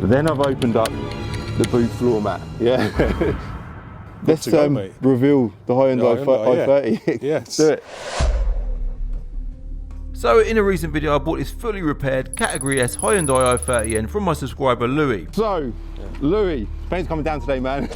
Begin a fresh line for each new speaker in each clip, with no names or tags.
Then I've opened up the boot floor mat. Yeah. Let's reveal the Hyundai I30.
Yeah.
Let's do it.
So in a recent video I bought this fully repaired Category S Hyundai i30N from my subscriber Louis.
So, Louis, paint's coming down today, man.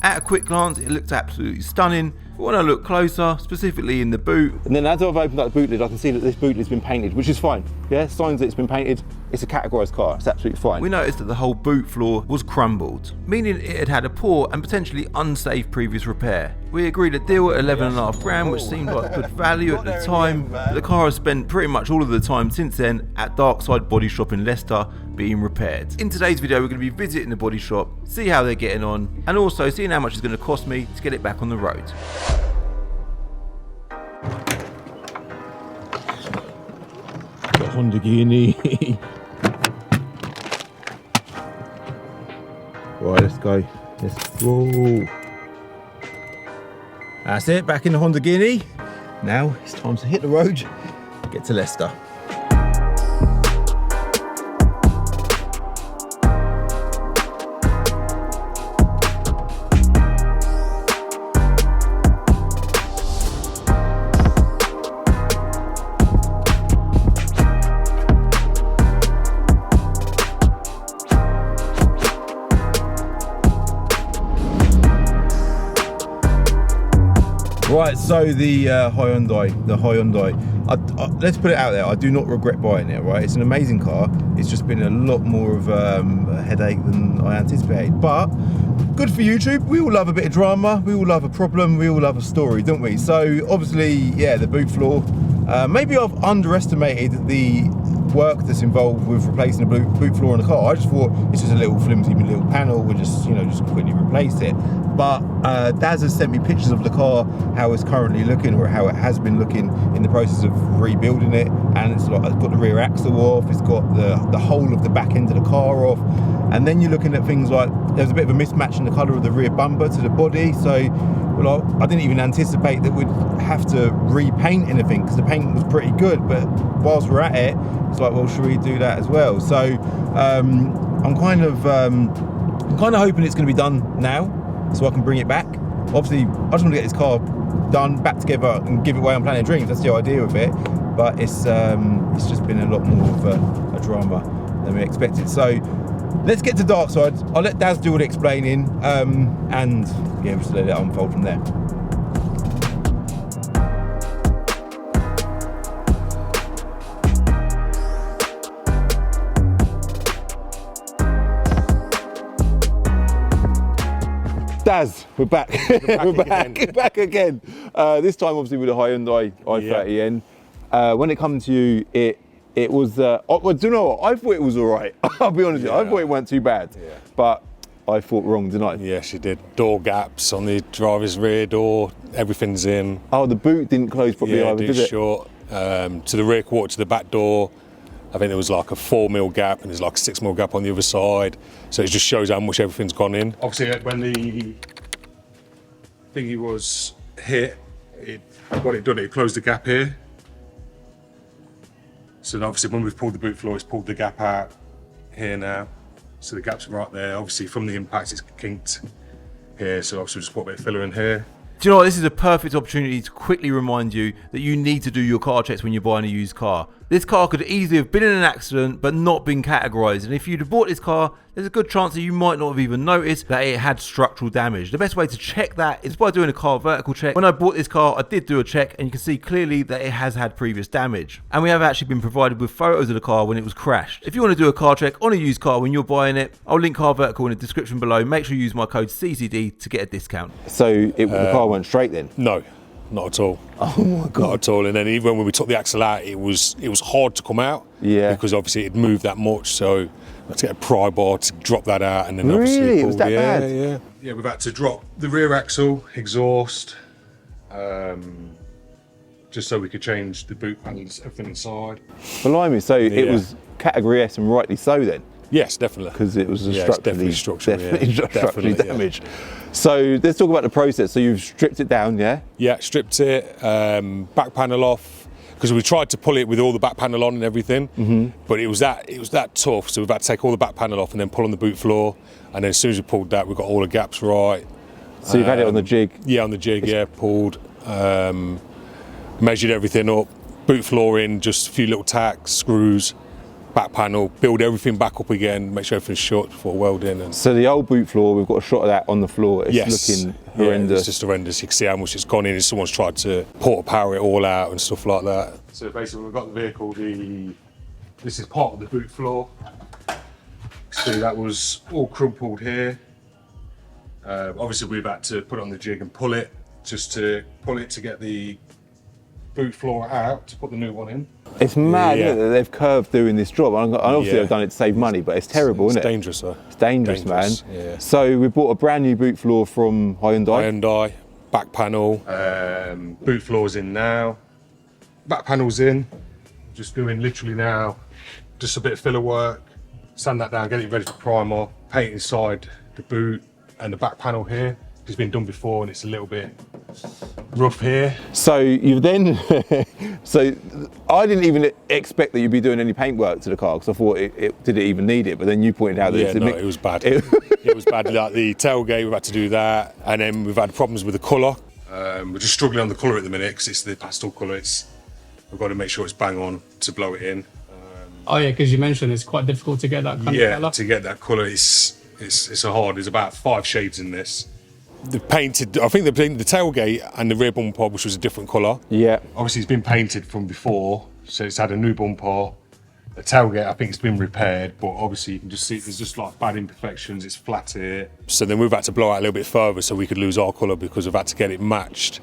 At a quick glance it looks absolutely stunning, but when I look closer, specifically in the boot,
and then as I've opened up the boot lid, I can see that this boot lid's been painted, which is fine. Yeah, signs that it's been painted. It's a categorised car, it's absolutely fine.
we noticed that the whole boot floor was crumbled, meaning it had had a poor and potentially unsafe previous repair. We agreed a deal at 11.5 grand, which seemed like good value at the time, but the car has spent pretty much all of the time since then at Darkside Body Shop in Leicester being repaired. In today's video we're going to be visiting the body shop, see how they're getting on, and also seeing how much it's going to cost me to get it back on the road.
Got Hyundai.
Right, let's go. Let's go.
That's it, back in the Hyundai. Now it's time to hit the road, get to Leicester. Right, so the Hyundai, let's put it out there, I do not regret buying it, right? It's an amazing car. It's just been a lot more of a headache than I anticipated, but good for YouTube. We all love a bit of drama, we all love a problem, we all love a story, don't we? So obviously, yeah, the boot floor, maybe I've underestimated the work that's involved with replacing the boot floor in the car. I just thought it's just a little flimsy little panel, we'll just, you know, just quickly replace it. But Daz has sent me pictures of the car, how it's currently looking, or how it has been looking in the process of rebuilding it, and it's like, it's got the rear axle off, it's got the whole of the back end of the car off, and then you're looking at things like there's a bit of a mismatch in the colour of the rear bumper to the body. So well, I didn't even anticipate that we'd have to repaint anything because the paint was pretty good, but whilst we're at it, it's like, well, should we do that as well? So I'm kind of hoping it's going to be done now, so I can bring it back. Obviously, I just want to get this car done, back together, and give it away on Planet Dreams. That's the idea of it. But it's just been a lot more of a drama than we expected. So let's get to Darkside. I'll let Daz do all the explaining, and yeah, just let it unfold from there.
Daz, we're back. We're back again. This time, obviously, with a Hyundai i30N. When it comes to you, it was. Do you know what? I thought it was all right. I'll be honest with you. I thought it weren't too bad. Yeah. But I thought wrong, didn't I?
Yes, you did. Door gaps on the driver's rear door. Everything's in.
Oh, the boot didn't close properly either, did it?
Short. To the rear quarter, to the back door. I think there was like a 4mm gap, and there's like a 6mm gap on the other side. So it just shows how much everything's gone in. Obviously, when the thingy was hit, what it done, it closed the gap here. So then obviously when we've pulled the boot floor, it's pulled the gap out here now. So the gap's right there. Obviously from the impact, it's kinked here. So obviously just put a bit of filler in here.
Do you know what? This is a perfect opportunity to quickly remind you that you need to do your car checks when you're buying a used car. This car could easily have been in an accident but not been categorised, and if you'd have bought this car, there's a good chance that you might not have even noticed that it had structural damage. The best way to check that is by doing a car vertical check. When I bought this car, I did do a check, and you can see clearly that it has had previous damage. And we have actually been provided with photos of the car when it was crashed. If you want to do a car check on a used car when you're buying it, I'll link Car Vertical in the description below. Make sure you use my code CCD to get a discount.
So the car went straight then?
No. Not at all.
Oh my God.
Not at all. And then even when we took the axle out, it was hard to come out.
Yeah.
Because obviously it moved that much. So I had to get a pry bar to drop that out, and then obviously
really? It was that bad?
Yeah, we've had to drop the rear axle, exhaust, just so we could change the boot panels, everything inside.
Blimey, so it was Category S, and rightly so then?
Yes, definitely.
Because it was
definitely
structurally damaged. So let's talk about the process. So you've stripped it down, yeah?
Yeah, stripped it, back panel off, because we tried to pull it with all the back panel on and everything, but it was that tough. So we've had to take all the back panel off and then pull on the boot floor. And then as soon as we pulled that, we got all the gaps right.
So you've had it on the jig?
Yeah, on the jig. Yeah, pulled, measured everything up, boot floor in, just a few little tacks, screws, back panel, build everything back up again, make sure everything's shut before welding. And
so the old boot floor, we've got a shot of that on the floor. It's looking horrendous.
Yeah, it's just horrendous. You can see how much it's gone in. Someone's tried to port power it all out and stuff like that. So basically, we've got the vehicle. This is part of the boot floor. See, that was all crumpled here. Obviously, we've had to put it on the jig and pull it, just to pull it to get the boot floor out to put the new one in.
It's mad, isn't it, that they've curved doing this job. And obviously they've done it to save money, but it's terrible, isn't it?
It's dangerous, though.
It's dangerous, man.
Yeah.
So we bought a brand new boot floor from Hyundai.
Hyundai, back panel, boot floor's in now, back panel's in. Just doing literally now, just a bit of filler work, sand that down, get it ready for primer, paint inside the boot and the back panel here. It's been done before and it's a little bit rough here.
So you've then, so I didn't even expect that you'd be doing any paint work to the car because I thought did it even need it? But then you pointed out that
it was bad. It was bad. Like the tailgate, we've had to do that, and then we've had problems with the colour. We're just struggling on the colour at the minute because it's the pastel colour. We've got to make sure it's bang on to blow it in.
Oh yeah, because you mentioned it's quite difficult to get that kind of colour.
Yeah, to get that colour, it's a hard. There's about 5 shades in this. The painted, I think the tailgate and the rear bumper, which was a different colour.
Yeah.
Obviously, it's been painted from before, so it's had a new bumper. The tailgate, I think it's been repaired, but obviously you can just see there's just like bad imperfections. It's flat here. So then we've had to blow out a little bit further so we could lose our colour because we've had to get it matched.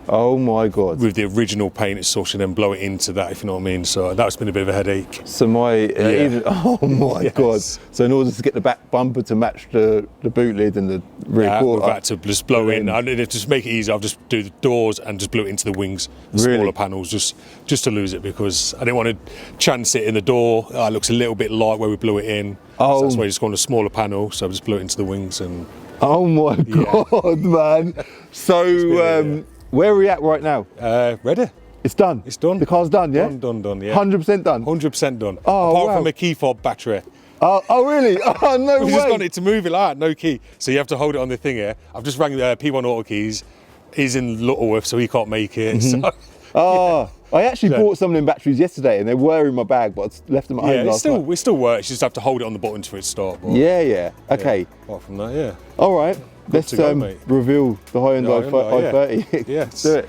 Oh my God.
With the original paint as such, and then blow it into that, if you know what I mean. So that's been a bit of a headache.
So oh my God. So in order to get the back bumper to match the boot lid and the rear quarter,
we've had to just blow in. I didn't just make it easy. I've just do the doors and just blew it into the wings, the smaller panels, just to lose it because I didn't want to chance it in the door. It looks a little bit light where we blew it in. So that's why I just gone a smaller panel. So I just blew it into the wings and.
Oh my God, man. So. Where are we at right now?
Ready.
It's done?
It's done.
The car's done, yeah?
Done, yeah.
100% done?
100% done.
Oh,
Apart from a key fob battery.
Oh, really? Oh, no way.
We've just got it to move it like that, no key. So you have to hold it on the thing here. I've just rang the P1 Auto Keys. He's in Lutterworth, so he can't make it. So,
I actually bought some of them batteries yesterday and they were in my bag, but I left them at home last night.
It still works. You just have to hold it on the buttons for it to start. But,
Yeah. Okay.
Apart from that, yeah.
All right. Let's reveal the Hyundai i30.
Yeah.
Let's do it.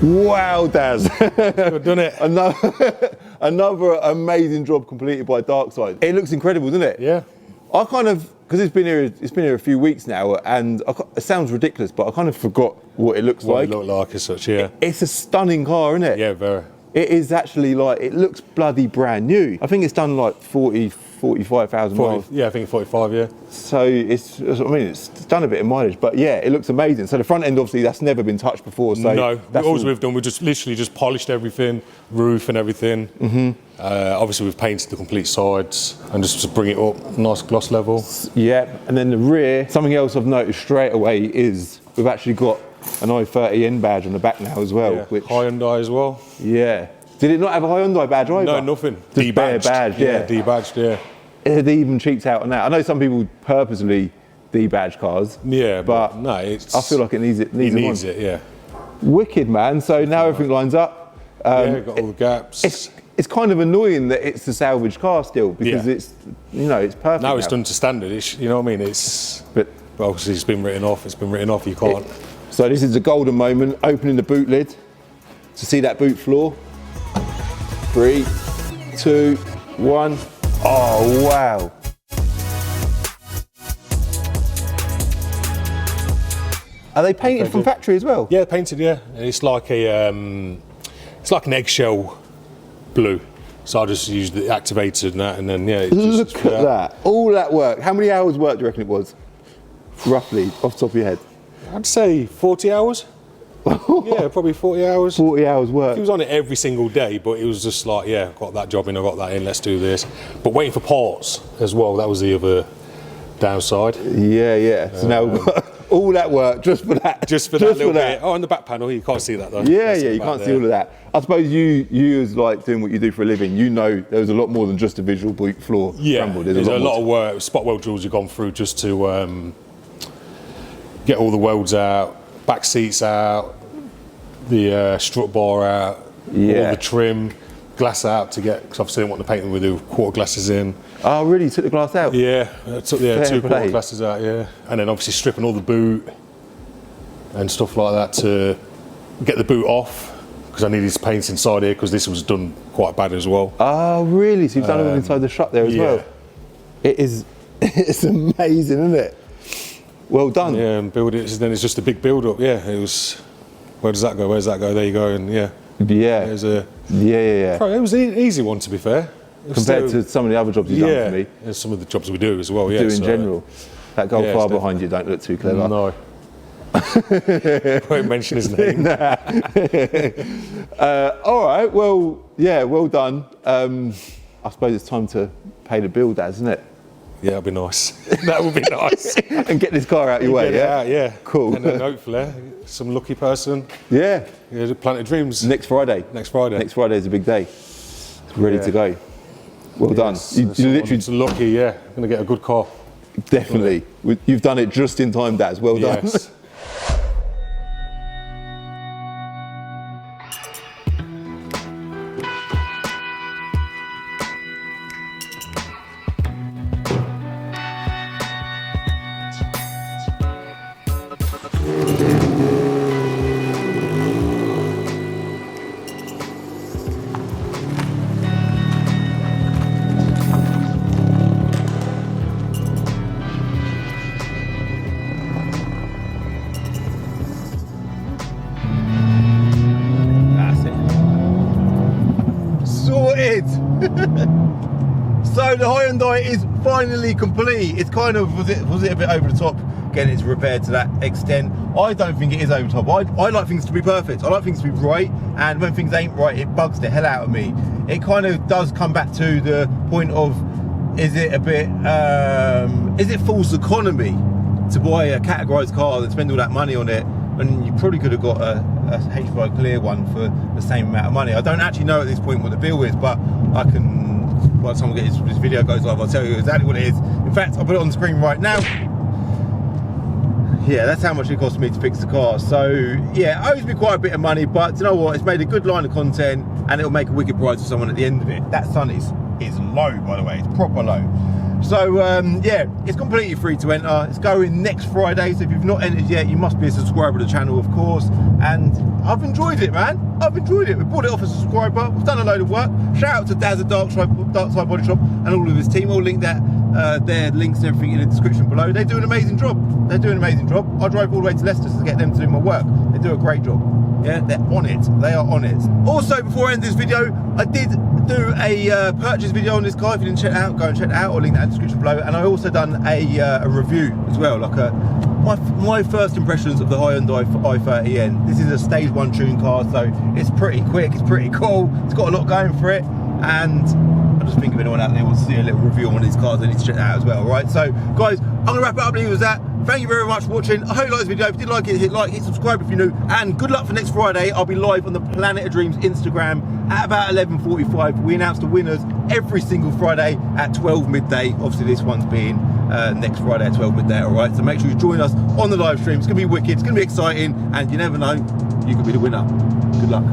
Wow, Daz.
Good, done it.
Another amazing job completed by Darkside. It looks incredible, doesn't it?
Yeah.
I kind of, because it's been here a few weeks now, and it sounds ridiculous, but I kind of forgot what it looks like.
What it looked like as such, yeah.
It's a stunning car, isn't it?
Yeah, very.
It is actually it looks bloody brand new. I think it's done like 45,000 miles.
Yeah, I think 45, yeah.
So it's done a bit of mileage, but yeah, it looks amazing. So the front end, obviously, that's never been touched before. So
no, all we've done, we just literally polished everything, roof and everything. Obviously, we've painted the complete sides and just to bring it up, nice gloss level.
Yeah, and then the rear, something else I've noticed straight away is we've actually got an I30N badge on the back now as well.
Yeah.
Which,
Hyundai as well.
Yeah. Did it not have a Hyundai badge either?
No, nothing.
Just bare badge, yeah.
Debadged, yeah.
It even cheats out on that. I know some people purposely debadge cars.
Yeah,
but
no,
I feel like it needs
it, yeah.
Wicked, man. So now everything lines up.
Got all the gaps.
It's kind of annoying that it's a salvage car still because it's perfect.
Now it's done to standard. You know what I mean? But obviously it's been written off. You can't.
So this is a golden moment, opening the boot lid to see that boot floor. 3, 2, 1. Oh, wow. Are they painted from factory as well?
Yeah, painted. Yeah, and it's like an eggshell blue. So I just used the activated and that, and then yeah.
Look at that! All that work. How many hours work do you reckon it was? Roughly, off the top of your head.
I'd say 40 hours. Yeah, probably 40 hours.
40 hours work.
He was on it every single day, but it was just like, yeah, got that job in, I got that in, let's do this. But waiting for parts as well, that was the other downside.
Yeah. So now we've got all that work just for that.
Just for that little bit. Oh, on the back panel, you can't see that though.
Yeah, you can't see all of that. I suppose you as like doing what you do for a living, you know there was a lot more than just a visual boot floor crumble.
There's a lot of work, spot weld drills you've gone through just to get all the welds out, back seats out, the strut bar out, all the trim, glass out to get, because obviously I didn't want to paint them with the quarter glasses in.
Oh really, you took the glass out?
Yeah, I took 2 quarter glasses out, yeah. And then obviously stripping all the boot and stuff like that to get the boot off, because I needed paints inside here because this was done quite bad as well.
Oh really, so you've done it inside the shop there as well? It's amazing, isn't it? Well done.
Yeah, and build it, then it's just a big build up, yeah. It was, where does that go, where's that go, there you go, and yeah.
It was an
easy one, to be fair.
Compared to some of the other jobs you've done for me.
And some of the jobs we do as well, yeah.
In general. That gold far behind you don't look too clever.
No. Won't mention his name.
All right, well, yeah, well done. I suppose it's time to pay the bill, Dad, isn't it?
Yeah, that'd be nice. That would be nice.
And get this car out your way,
yeah?
Cool.
And then hopefully, some lucky person.
Yeah.
Planet Dreams.
Next Friday.
Next Friday.
Next Friday is a big day. It's ready to go. Well done. You literally...
It's lucky, yeah. I'm going to get a good car.
Definitely. You've done it just in time, Dad. Well done.
Yes.
So the Hyundai is finally complete. It's kind of, was it a bit over the top getting it repaired to that extent? I don't think it is over the top. I like things to be perfect. I like things to be right, and when things ain't right, it bugs the hell out of me. It kind of does come back to the point of, is it a bit, is it false economy to buy a categorised car and spend all that money on it, and you probably could have got a H5 clear one for the same amount of money? I don't actually know at this point what the bill is, but I can, by the time this video goes live, I'll tell you exactly what it is. In fact, I'll put it on the screen right now. Yeah, that's how much it cost me to fix the car. So yeah, it owes me quite a bit of money, but you know what? It's made a good line of content, and it'll make a wicked prize for someone at the end of it. That sun is low, by the way. It's proper low. So yeah, it's completely free to enter. It's going next Friday, so if you've not entered yet, you must be a subscriber to the channel, of course. And I've enjoyed it, man. I've enjoyed it. We bought it off a subscriber. We've done a load of work. Shout out to Daz at Dark Side Body Shop and all of his team. I'll link that, their links and everything in the description below. They do an amazing job. They're doing an amazing job. I drove all the way to Leicester to get them to do my work. They do a great job. Yeah, they're on it. They are on it. Also, before I end this video, I did do a purchase video on this car. If you didn't check it out, go and check it out. I'll link that in the description below. And I also done a review as well, like my first impressions of the Hyundai i30N. This is a stage 1 tune car, so it's pretty quick, it's pretty cool, it's got a lot going for it, and I just think if anyone out there wants to see a little review on one of these cars, they need to check that out as well. Right, so guys, I'm gonna wrap it up with that. Thank you very much for watching. I hope you liked this video. If you did like it, hit like, hit subscribe if you're new, and good luck for next Friday. I'll be live on the Planet of Dreams Instagram at about 11:45. We announce the winners every single Friday at 12 midday. Obviously this one's being next Friday at 12 midday, all right? So make sure you join us on the live stream. It's gonna be wicked, it's gonna be exciting, and you never know, you could be the winner. Good luck.